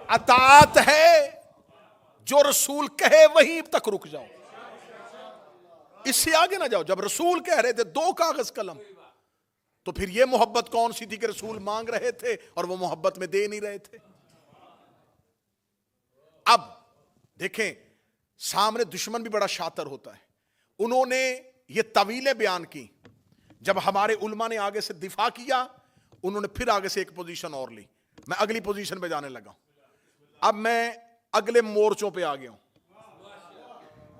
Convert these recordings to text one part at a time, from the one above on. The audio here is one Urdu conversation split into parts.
اطاعت ہے جو رسول کہے وہیں تک رک جاؤ، اس سے آگے نہ جاؤ۔ جب رسول کہہ رہے تھے 2 کاغذ قلم، تو پھر یہ محبت کون سی تھی کہ رسول مانگ رہے تھے اور وہ محبت میں دے نہیں رہے تھے؟ اب دیکھیں سامنے دشمن بھی بڑا شاطر ہوتا ہے، انہوں نے یہ طویلیں بیان کی، جب ہمارے علماء نے آگے سے دفاع کیا انہوں نے پھر آگے سے ایک پوزیشن اور لی۔ میں اگلی پوزیشن پہ جانے لگا، اب میں اگلے مورچوں پہ آ گیا ہوں۔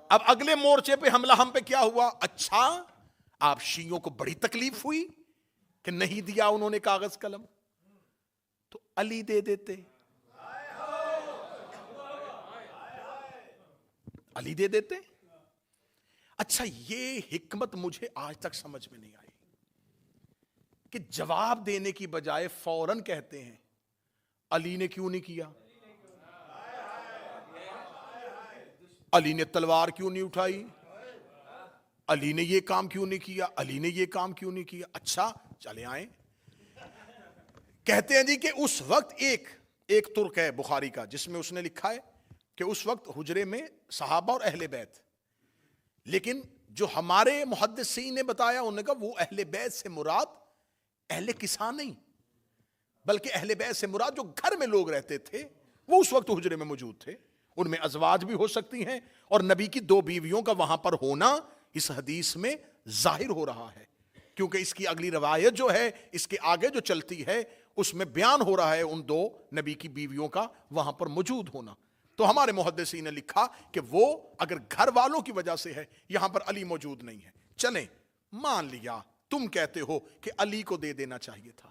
اب اگلے مورچے پہ حملہ ہم پہ کیا ہوا؟ اچھا آپ شیعوں کو بڑی تکلیف ہوئی کہ نہیں دیا انہوں نے کاغذ قلم، تو علی دے دیتے، علی دے دیتے۔ اچھا یہ حکمت مجھے آج تک سمجھ میں نہیں آئی کہ جواب دینے کی بجائے فوراً کہتے ہیں علی نے کیوں نہیں کیا، علی نے تلوار کیوں نہیں اٹھائی، علی نے یہ کام کیوں نہیں کیا، علی نے یہ کام کیوں نہیں کیا۔ اچھا چلے آئیں، کہتے ہیں جی کہ اس وقت ایک ترک ہے بخاری کا جس میں اس نے لکھا ہے کہ اس وقت حجرے میں صحابہ اور اہل بیت، لیکن جو ہمارے محدثین نے بتایا انہوں نے کہا وہ اہل بیت سے مراد اہل کساں نہیں، بلکہ اہل بیت سے مراد جو گھر میں لوگ رہتے تھے وہ اس وقت حجرے میں موجود تھے، ان میں ازواج بھی ہو سکتی ہیں، اور نبی کی 2 بیویوں کا وہاں پر ہونا اس حدیث میں ظاہر ہو رہا ہے، کیونکہ اس کی اگلی روایت جو ہے اس کے آگے جو چلتی ہے اس میں بیان ہو رہا ہے ان 2 نبی کی بیویوں کا وہاں پر موجود ہونا۔ تو ہمارے محدثین نے لکھا کہ وہ اگر گھر والوں کی وجہ سے ہے، یہاں پر علی موجود نہیں ہے، چلیں مان لیا تم کہتے ہو کہ علی کو دے دینا چاہیے تھا۔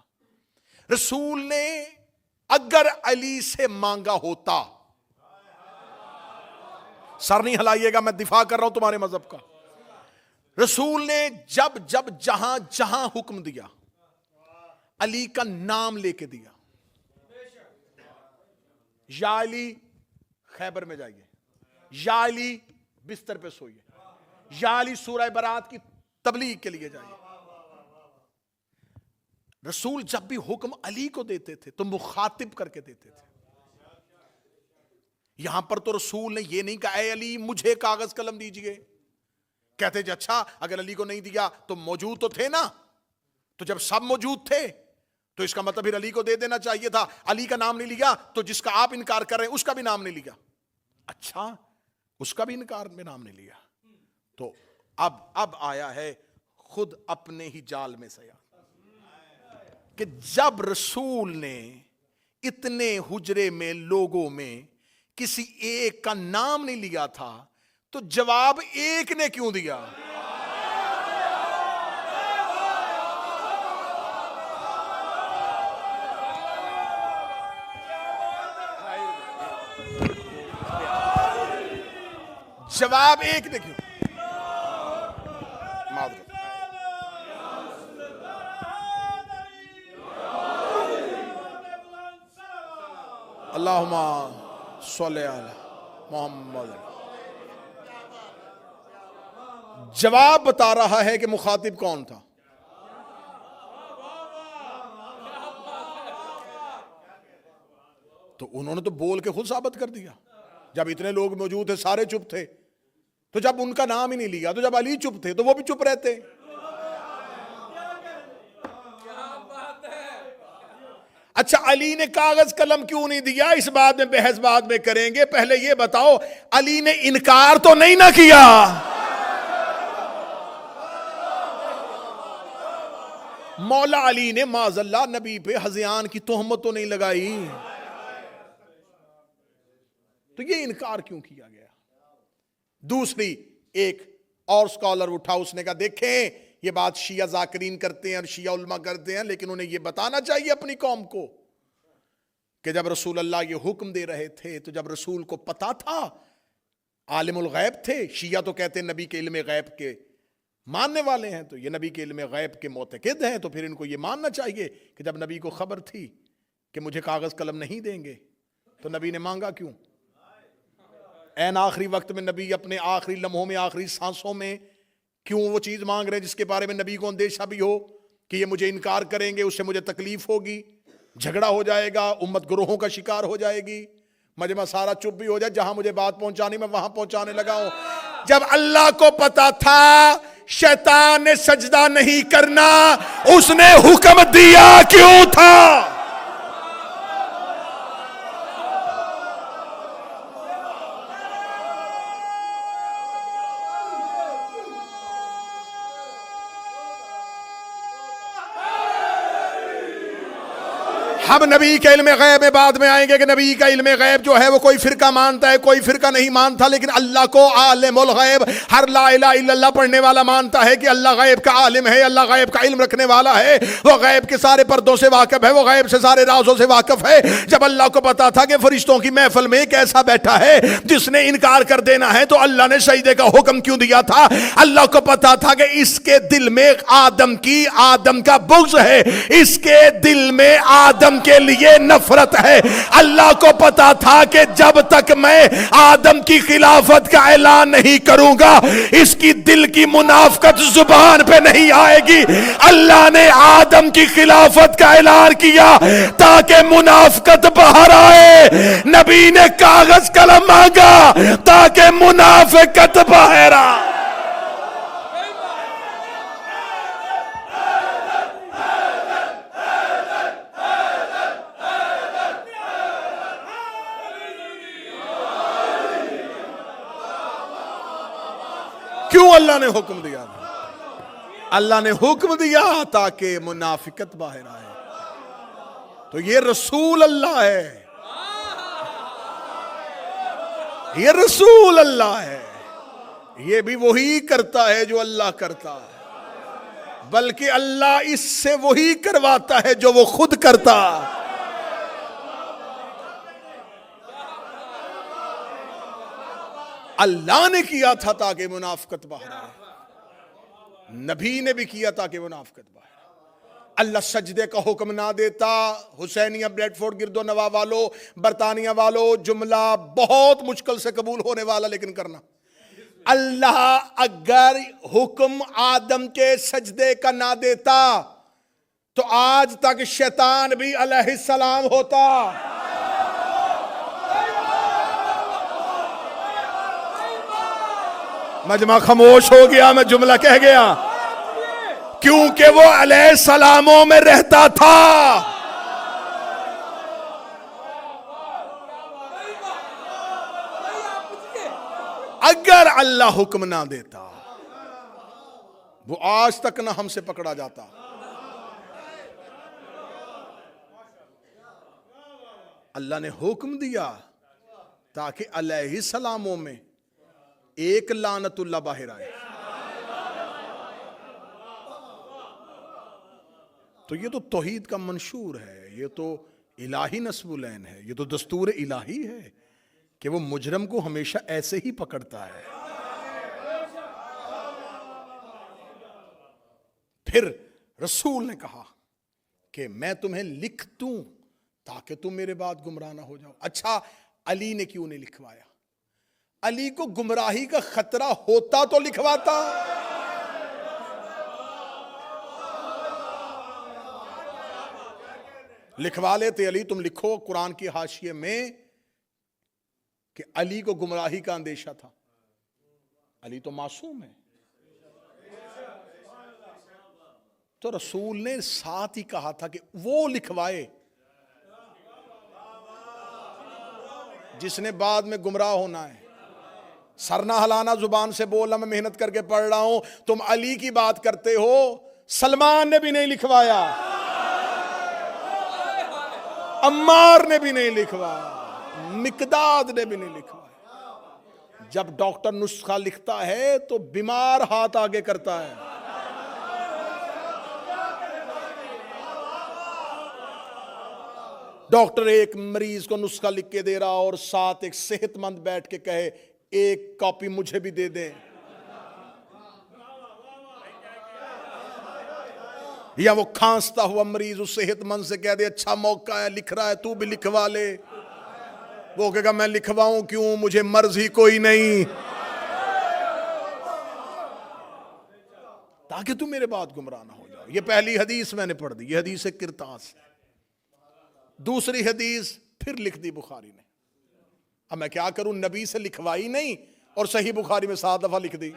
رسول نے اگر علی سے مانگا ہوتا، سر نہیں ہلائیے گا میں دفاع کر رہا ہوں تمہارے مذہب کا، رسول نے جب جہاں جہاں حکم دیا علی کا نام لے کے دیا، یا علی خیبر میں جائیے، یا علی بستر پہ سوئیے، یا علی سورہ برات کی تبلیغ کے لیے جائیے۔ رسول جب بھی حکم علی کو دیتے تھے تو مخاطب کر کے دیتے تھے۔ یہاں پر تو رسول نے یہ نہیں کہا اے علی مجھے کاغذ قلم دیجئے، کہتے جی اچھا اگر علی کو نہیں دیا تو موجود تو تھے نا، تو جب سب موجود تھے تو اس کا مطلب پھر علی کو دے دینا چاہیے تھا، علی کا نام نہیں لیا تو جس کا آپ انکار کر رہے ہیں اس کا بھی نام نہیں لیا، اچھا اس کا بھی انکار میں نام نہیں لیا، تو اب آیا ہے خود اپنے ہی جال میں سیا کہ جب رسول نے اتنے حجرے میں لوگوں میں کسی ایک کا نام نہیں لیا تھا تو جواب ایک نے کیوں دیا؟ جواب ایک نے کیوں؟ معذرت، اللہم صلی علی محمد۔ جواب بتا رہا ہے کہ مخاطب کون تھا۔ تو انہوں نے تو بول کے خود ثابت کر دیا، جب اتنے لوگ موجود تھے سارے چپ تھے، تو جب ان کا نام ہی نہیں لیا، تو جب علی چپ تھے تو وہ بھی چپ رہتے۔ اچھا علی نے کاغذ قلم کیوں نہیں دیا اس بات میں بحث بعد میں کریں گے، پہلے یہ بتاؤ علی نے انکار تو نہیں نہ کیا؟ مولا علی نے معاذ اللہ نبی پہ ہذیان کی تہمت تو نہیں لگائی، تو یہ انکار کیوں کیا گیا؟ دوسری ایک اور سکالر اٹھا، اس نے کہا دیکھیں یہ بات شیعہ ذاکرین کرتے ہیں اور شیعہ علماء کرتے ہیں، لیکن انہیں یہ بتانا چاہیے اپنی قوم کو کہ جب رسول اللہ یہ حکم دے رہے تھے تو جب رسول کو پتا تھا، عالم الغیب تھے، شیعہ تو کہتے ہیں نبی کے علم غیب کے ماننے والے ہیں، تو یہ نبی کے علم غیب کے معتقد ہیں، تو پھر ان کو یہ ماننا چاہیے کہ جب نبی کو خبر تھی کہ مجھے کاغذ قلم نہیں دیں گے تو نبی نے مانگا کیوں؟ این آخری وقت میں نبی اپنے آخری لمحوں میں آخری سانسوں میں کیوں وہ چیز مانگ رہے ہیں جس کے بارے میں نبی کو اندیشہ بھی ہو کہ یہ مجھے انکار کریں گے، اس سے مجھے تکلیف ہوگی، جھگڑا ہو جائے گا، امت گروہوں کا شکار ہو جائے گی، مجمع سارا چپ بھی ہو جائے، جہاں مجھے بات پہنچانی میں وہاں پہنچانے لگا ہوں۔ جب اللہ کو پتا تھا شیطان نے سجدہ نہیں کرنا، اس نے حکم دیا کیوں تھا؟ ہم نبی کے علم غیب میں بعد میں آئیں گے کہ نبی کا علم غیب جو ہے وہ کوئی فرقہ مانتا ہے، کوئی فرقہ نہیں مانتا، لیکن اللہ کو عالم الغیب ہر لا الہ الا اللہ پڑھنے والا مانتا ہے کہ اللہ غیب کا عالم ہے، اللہ غیب کا علم رکھنے والا ہے، وہ غیب کے سارے پردوں سے واقف ہے، وہ غیب سے سارے رازوں سے واقف ہے۔ جب اللہ کو پتا تھا کہ فرشتوں کی محفل میں ایک ایسا بیٹھا ہے جس نے انکار کر دینا ہے، تو اللہ نے سجدے کا حکم کیوں دیا تھا؟ اللہ کو پتا تھا کہ اس کے دل میں آدم کا بغض ہے، اس کے دل میں آدم کے لیے نفرت ہے۔ اللہ کو پتا تھا کہ جب تک میں آدم کی خلافت کا اعلان نہیں کروں گا، اس کی دل کی منافقت زبان پہ نہیں آئے گی۔ اللہ نے آدم کی خلافت کا اعلان کیا تاکہ منافقت باہر آئے، نبی نے کاغذ قلم مانگا تاکہ منافقت باہر آئے۔ کیوں اللہ نے حکم دیا؟ اللہ نے حکم دیا تاکہ منافقت باہر آئے۔ تو یہ رسول اللہ ہے، یہ رسول اللہ ہے، یہ بھی وہی کرتا ہے جو اللہ کرتا ہے، بلکہ اللہ اس سے وہی کرواتا ہے جو وہ خود کرتا۔ اللہ نے کیا تھا تاکہ منافقت باہر آئے، نبی نے بھی کیا تاکہ منافقت باہر آئے۔ اللہ سجدے کا حکم نہ دیتا، حسینیہ بریڈ فورڈ گرد و نواح والو، برطانیہ والو، جملہ بہت مشکل سے قبول ہونے والا لیکن کرنا۔ اللہ اگر حکم آدم کے سجدے کا نہ دیتا تو آج تک شیطان بھی علیہ السلام ہوتا۔ مجمع خاموش ہو گیا، میں جملہ کہہ گیا، کیونکہ وہ علیہ السلاموں میں رہتا تھا۔ اگر اللہ حکم نہ دیتا وہ آج تک نہ ہم سے پکڑا جاتا۔ اللہ نے حکم دیا تاکہ علیہ السلاموں میں ایک لعنت اللہ باہر آئے۔ تو یہ تو توحید کا منشور ہے، یہ تو الہی نصب العین ہے، یہ تو دستور الہی ہے کہ وہ مجرم کو ہمیشہ ایسے ہی پکڑتا ہے۔ پھر رسول نے کہا کہ میں تمہیں لکھ دوں تاکہ تم میرے بعد گمراہ نہ ہو جاؤ۔ اچھا، علی نے کیوں نہیں لکھوایا؟ علی کو گمراہی کا خطرہ ہوتا تو لکھواتا۔ لکھوا لیتے علی، تم لکھو قرآن کی حاشیے میں کہ علی کو گمراہی کا اندیشہ تھا۔ علی تو معصوم ہے۔ تو رسول نے ساتھ ہی کہا تھا کہ وہ لکھوائے جس نے بعد میں گمراہ ہونا ہے۔ سر نہ ہلانا، زبان سے بولنا، میں محنت کر کے پڑھ رہا ہوں، تم علی کی بات کرتے ہو۔ سلمان نے بھی نہیں لکھوایا، عمار نے بھی نہیں لکھوایا، مقداد نے بھی نہیں لکھوایا۔ جب ڈاکٹر نسخہ لکھتا ہے تو بیمار ہاتھ آگے کرتا ہے۔ ڈاکٹر ایک مریض کو نسخہ لکھ کے دے رہا اور ساتھ ایک صحت مند بیٹھ کے کہے ایک کاپی مجھے بھی دے دیں، یا وہ کھانستا ہوا مریض اس صحت مند سے کہہ دے اچھا موقع ہے، لکھ رہا ہے تو بھی لکھوا لے، وہ کہے گا میں لکھواؤں کیوں، مجھے مرض ہی کوئی نہیں، تاکہ تم میرے بعد گمراہ نہ ہو جاؤ۔ یہ پہلی حدیث میں نے پڑھ دی، یہ حدیث کرتاس۔ دوسری حدیث پھر لکھ دی بخاری نے، اب میں کیا کروں, نبی سے لکھوائی نہیں اور صحیح بخاری میں 7 دفعہ لکھ دی.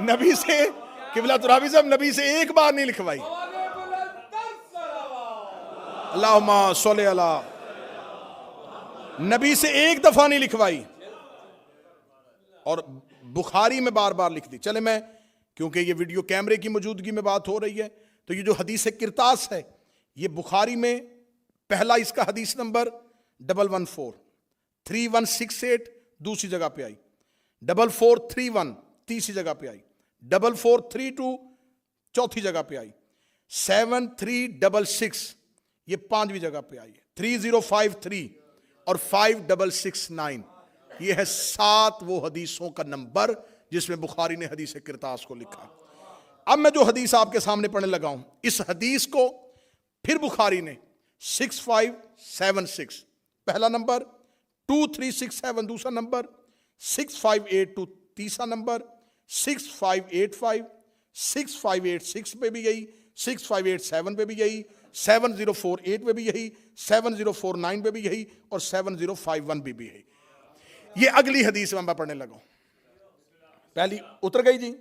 نبی سے قبلہ ترابی صاحب نبی سے ایک بار نہیں لکھوائی. اللہم صلی اللہ, نبی سے ایک دفعہ نہیں لکھوائی اور بخاری میں بار بار لکھ دی. چلے میں, کیونکہ یہ ویڈیو کیمرے کی موجودگی میں بات ہو رہی ہے, تو یہ جو حدیث کرتاس ہے یہ بخاری میں پہلا اس کا حدیث نمبر 114 3168 دوسری جگہ پہ آئی, 4431 تیسری جگہ پہ آئی, 4432 چوتھی جگہ پہ آئی, 7366 یہ 5ویں جگہ پہ آئی ہے, 3053 اور 5669 یہ ہے 7 وہ حدیثوں کا نمبر جس میں بخاری نے حدیث کرتاس کو لکھا. اب میں جو حدیث آپ کے سامنے پڑھنے لگا ہوں, اس حدیث کو پھر بخاری نے 6576 پہلا نمبر, 2367 دوسرا نمبر, 6582 تیسرا نمبر, 6585 6586 پہ بھی یہی, 6587 پہ بھی یہی, 7048 پہ بھی یہی, 7049 پہ بھی یہی اور 7051 پہ بھی یہی. یہ اگلی حدیث میں پڑھنے لگا ہوں. پہلی اتر گئی جی,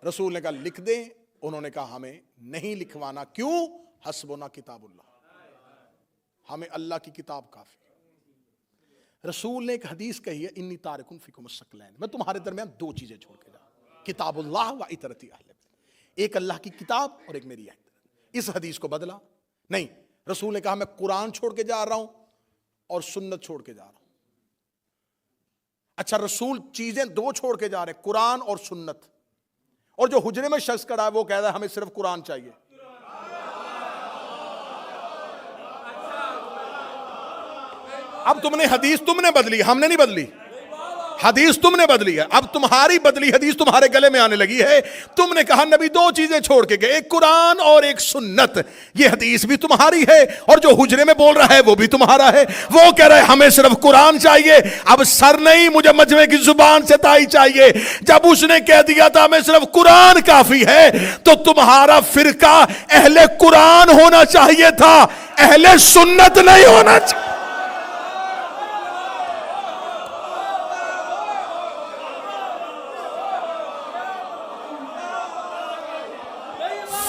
رسول نے کہا لکھ دیں, انہوں نے کہا ہمیں نہیں لکھوانا. کیوں؟ حسبنا کتاب اللہ, ہمیں اللہ کی کتاب کافی. رسول نے ایک حدیث کہی ہے, انی تارکن فیکم الثقلین, میں تمہارے درمیان 2 چیزیں چھوڑ کے جا, کتاب اللہ و اطرتی اہل بیت, ایک اللہ کی کتاب اور ایک میری اطاعت. اس حدیث کو بدلا نہیں, رسول نے کہا میں قرآن چھوڑ کے جا رہا ہوں اور سنت چھوڑ کے جا رہا ہوں. اچھا, رسول چیزیں 2 چھوڑ کے جا رہے ہیں, قرآن اور سنت, اور جو حجرے میں شخص کھڑا ہے وہ کہہ رہا ہے ہمیں صرف قرآن چاہیے. اب تم نے حدیث تم نے بدلی, ہم نے نہیں بدلی. حدیث تم نے بدلی ہے, اب تمہاری بدلی حدیث تمہارے گلے میں آنے لگی ہے. تم نے کہا نبی 2 چیزیں چھوڑ کے گئے, ایک قرآن اور ایک سنت. یہ حدیث بھی تمہاری ہے اور جو حجرے میں بول رہا ہے وہ بھی تمہارا ہے. وہ کہہ رہا ہے ہمیں صرف قرآن چاہیے. اب سر نہیں, مجھے مجمع کی زبان سے تائی چاہیے. جب اس نے کہہ دیا تھا ہمیں صرف قرآن کافی ہے, تو تمہارا فرقہ اہل قرآن ہونا چاہیے تھا, اہل سنت نہیں ہونا چاہیے.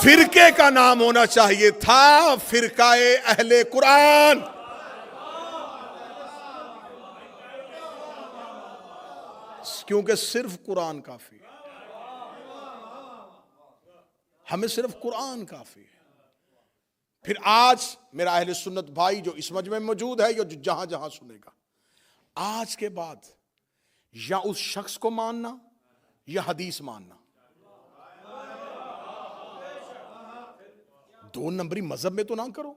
فرقے کا نام ہونا چاہیے تھا فرقہ اہل قرآن. کیونکہ صرف قرآن کافی ہے, ہمیں صرف قرآن کافی ہے. پھر آج میرا اہل سنت بھائی جو اس مجمع میں موجود ہے یا جو جہاں جہاں سنے گا, آج کے بعد یا اس شخص کو ماننا یا حدیث ماننا. 2 نمبری مذہب میں تو نہ کرو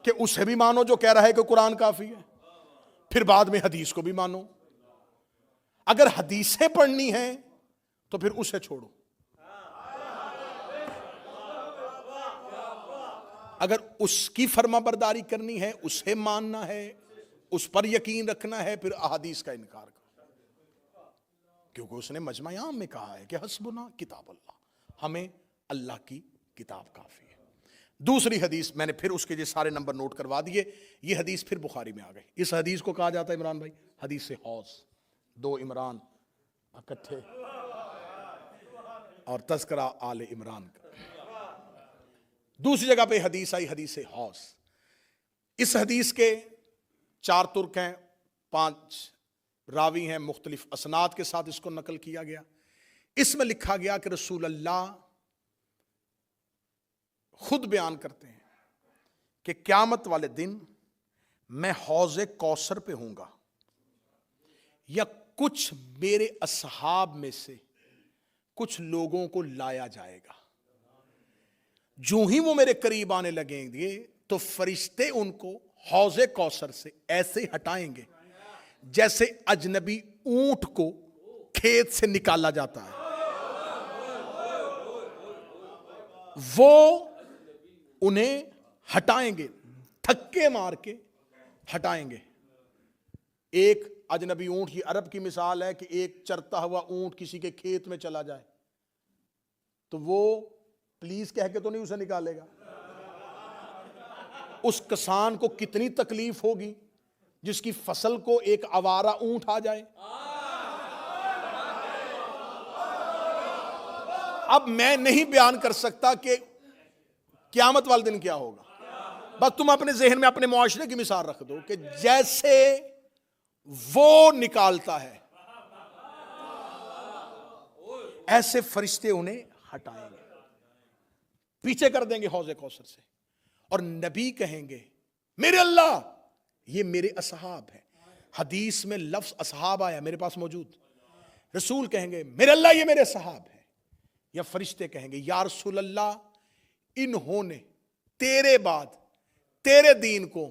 کہ اسے بھی مانو جو کہہ رہا ہے کہ قرآن کافی ہے, پھر بعد میں حدیث کو بھی مانو. اگر حدیثیں پڑھنی ہیں تو پھر اسے چھوڑو. اگر اس کی فرما برداری کرنی ہے, اسے ماننا ہے, اس پر یقین رکھنا ہے, پھر احادیث کا انکار کرو. کیونکہ اس نے مجمع عام میں کہا ہے کہ حسبنا کتاب اللہ, ہمیں اللہ کی کتاب کافی ہے. دوسری حدیث میں نے پھر اس کے جو سارے نمبر نوٹ کروا دیے. یہ حدیث پھر بخاری میں آ گئی. اس حدیث کو کہا جاتا ہے عمران بھائی حدیث حوض, 2 عمران اکٹھے اور تذکرہ آل عمران کا. دوسری جگہ پہ حدیث آئی حدیث حوض. اس حدیث کے 4 ترک ہیں, 5 راوی ہیں, مختلف اسناد کے ساتھ اس کو نقل کیا گیا. اس میں لکھا گیا کہ رسول اللہ خود بیان کرتے ہیں کہ قیامت والے دن میں حوض کوثر پہ ہوں گا, یا کچھ میرے اصحاب میں سے کچھ لوگوں کو لایا جائے گا. جو ہی وہ میرے قریب آنے لگیں گے تو فرشتے ان کو حوض کوثر سے ایسے ہٹائیں گے جیسے اجنبی اونٹ کو کھیت سے نکالا جاتا ہے. وہ انہیں ہٹائیں گے, دھکے مار کے ہٹائیں گے. ایک اجنبی اونٹ, یہ عرب کی مثال ہے کہ ایک چرتا ہوا اونٹ کسی کے کھیت میں چلا جائے تو وہ پلیز کہہ کے تو نہیں اسے نکالے گا. اس کسان کو کتنی تکلیف ہوگی جس کی فصل کو ایک آوارہ اونٹ آ جائے. اب میں نہیں بیان کر سکتا کہ قیامت والے دن کیا ہوگا، بس تم اپنے ذہن میں اپنے معاشرے کی مثال رکھ دو کہ جیسے وہ نکالتا ہے ایسے فرشتے انہیں ہٹائیں گے، پیچھے کر دیں گے حوض کوثر سے. اور نبی کہیں گے میرے اللہ یہ میرے اصحاب ہیں. حدیث میں لفظ اصحاب آیا میرے پاس موجود. رسول کہیں گے میرے اللہ یہ میرے اصحاب ہیں. یا فرشتے کہیں گے یا رسول اللہ انہوں نے تیرے بعد تیرے دین کو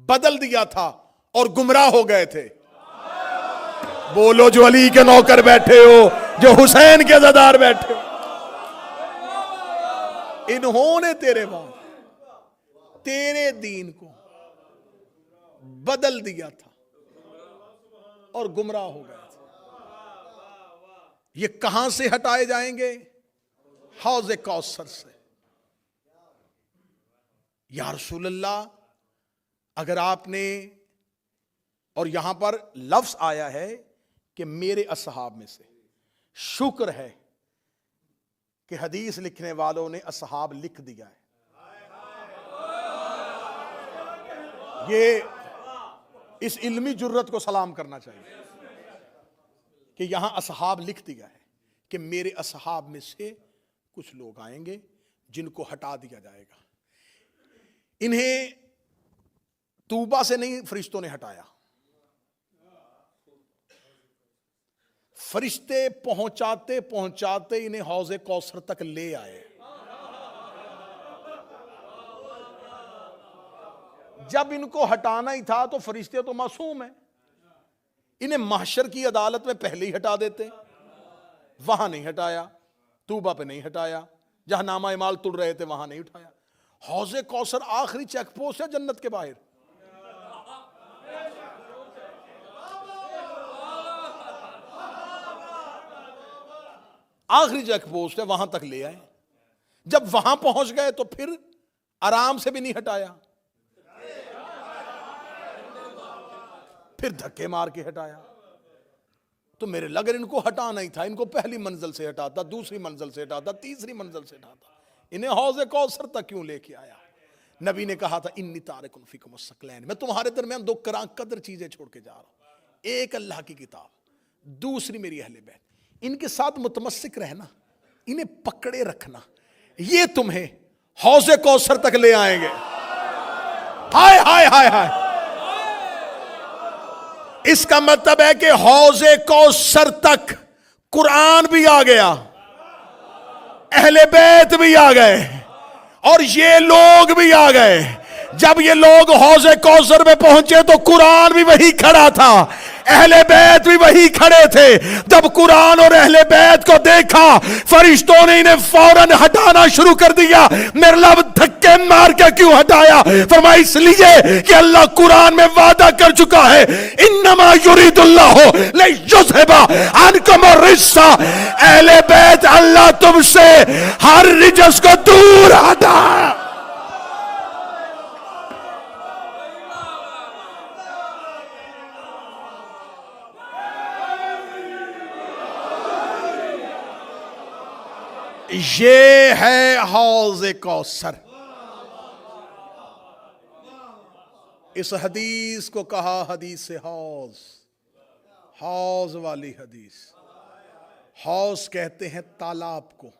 بدل دیا تھا اور گمراہ ہو گئے تھے. بولو جو علی کے نوکر بیٹھے ہو، جو حسین کے عزادار بیٹھے ہو، انہوں نے تیرے بعد تیرے دین کو بدل دیا تھا اور گمراہ ہو گئے تھے. یہ کہاں سے ہٹائے جائیں گے؟ حوض کوثر سے. یا رسول اللہ اگر آپ نے، اور یہاں پر لفظ آیا ہے کہ میرے اصحاب میں سے، شکر ہے کہ حدیث لکھنے والوں نے اصحاب لکھ دیا ہے. یہ اس علمی جرت کو سلام کرنا چاہیے کہ یہاں اصحاب لکھ دیا ہے کہ میرے اصحاب میں سے کچھ لوگ آئیں گے جن کو ہٹا دیا جائے گا. انہیں طوبہ سے نہیں فرشتوں نے ہٹایا، فرشتے پہنچاتے پہنچاتے انہیں حوض کوثر تک لے آئے. جب ان کو ہٹانا ہی تھا تو فرشتے تو معصوم ہیں، انہیں محشر کی عدالت میں پہلے ہی ہٹا دیتے. وہاں نہیں ہٹایا، طوبہ پہ نہیں ہٹایا، جہاں نامہ اعمال تل رہے تھے وہاں نہیں اٹھایا. حوض کوثر آخری چیک پوسٹ ہے جنت کے باہر. آخری چیک پوسٹ ہے، وہاں تک لے آئے. جب وہاں پہنچ گئے تو پھر آرام سے بھی نہیں ہٹایا، پھر دھکے مار کے ہٹایا. تو میرے لگر ان کو ہٹانا ہی تھا، ان کو پہلی منزل سے ہٹاتا، دوسری منزل سے ہٹاتا، تیسری منزل سے ہٹاتا، انہیں حوض کوثر تک کیوں لے کے آیا؟ نبی نے کہا تھا انی تارک فیکم الثقلین، میں تمہارے درمیان دو کراں قدر چیزیں چھوڑ کے جا رہا ہوں. ایک اللہ کی کتاب، دوسری میری اہل بیت. ان کے ساتھ متمسک رہنا، انہیں پکڑے رکھنا، یہ تمہیں حوض کوثر تک لے آئیں گے. ہائے ہائے ہائے ہائے. اس کا مطلب ہے کہ حوض کوثر تک قرآن بھی آ گیا، اہل بیت بھی آ گئے، اور یہ لوگ بھی آ گئے. جب یہ لوگ حوض کوثر میں پہنچے تو قرآن بھی وہی کھڑا تھا، اہل بیت بھی وہی کھڑے تھے. جب قرآن اور اہل بیت کو دیکھا فرشتوں نے انہیں فوراً ہٹانا شروع کر دیا. میرے لب دھکے مار کے کیوں ہٹایا؟ فرمایا اس لیے کہ اللہ قرآن میں وعدہ کر چکا ہے انما یرید اللہ لیذھب عنکم الرجس. اہل بیت اللہ تم سے ہر رجس کو دور ہٹا. یہ ہے حوض کوثر. اس حدیث کو کہا حدیث حوض، حوض والی حدیث. حوض کہتے ہیں تالاب کو.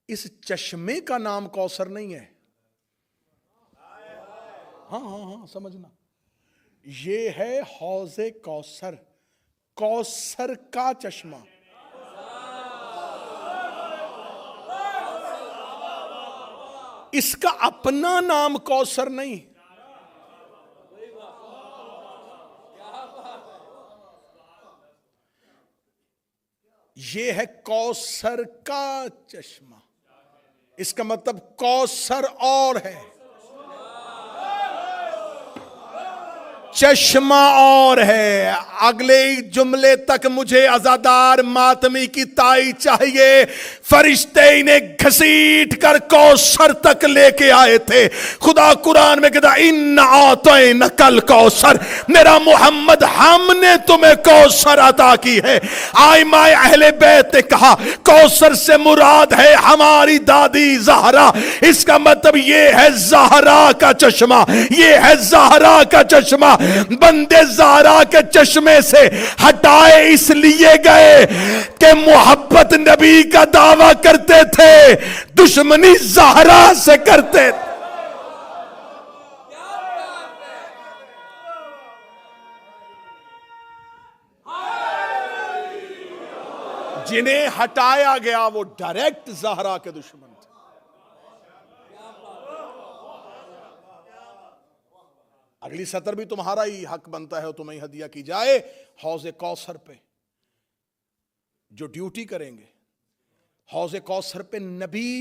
اس چشمے کا نام کوثر نہیں ہے. ہاں سمجھنا، یہ ہے حوض کوثر، کوثر کا چشمہ. اس کا اپنا نام کوثر نہیں. یہ ہے کوثر کا چشمہ. اس کا مطلب کوثر اور ہے. چشمہ اور ہے. اگلے جملے تک مجھے عزادار ماتمی کی تائی چاہیے. فرشتے انہیں گھسیٹ کر کوثر تک لے کے آئے تھے. خدا قرآن میں کہتا ان اعطینک الکوثر، میرا محمد ہم نے تمہیں کوثر عطا کی ہے. آئمہ اہل بیت نے کہا کوثر سے مراد ہے ہماری دادی زہرا. اس کا مطلب یہ ہے زہرا کا چشمہ، یہ ہے زہرا کا چشمہ. بندے زہرا کے چشمے سے ہٹائے اس لیے گئے کہ محبت نبی کا دعویٰ کرتے تھے، دشمنی زہرا سے کرتے تھے. جنہیں ہٹایا گیا وہ ڈائریکٹ زہرا کے دشمن تھے. اگلی سطر بھی تمہارا ہی حق بنتا ہے اور تمہیں ہدیہ کی جائے. حوض کوثر پہ جو ڈیوٹی کریں گے، حوض کوثر پہ نبی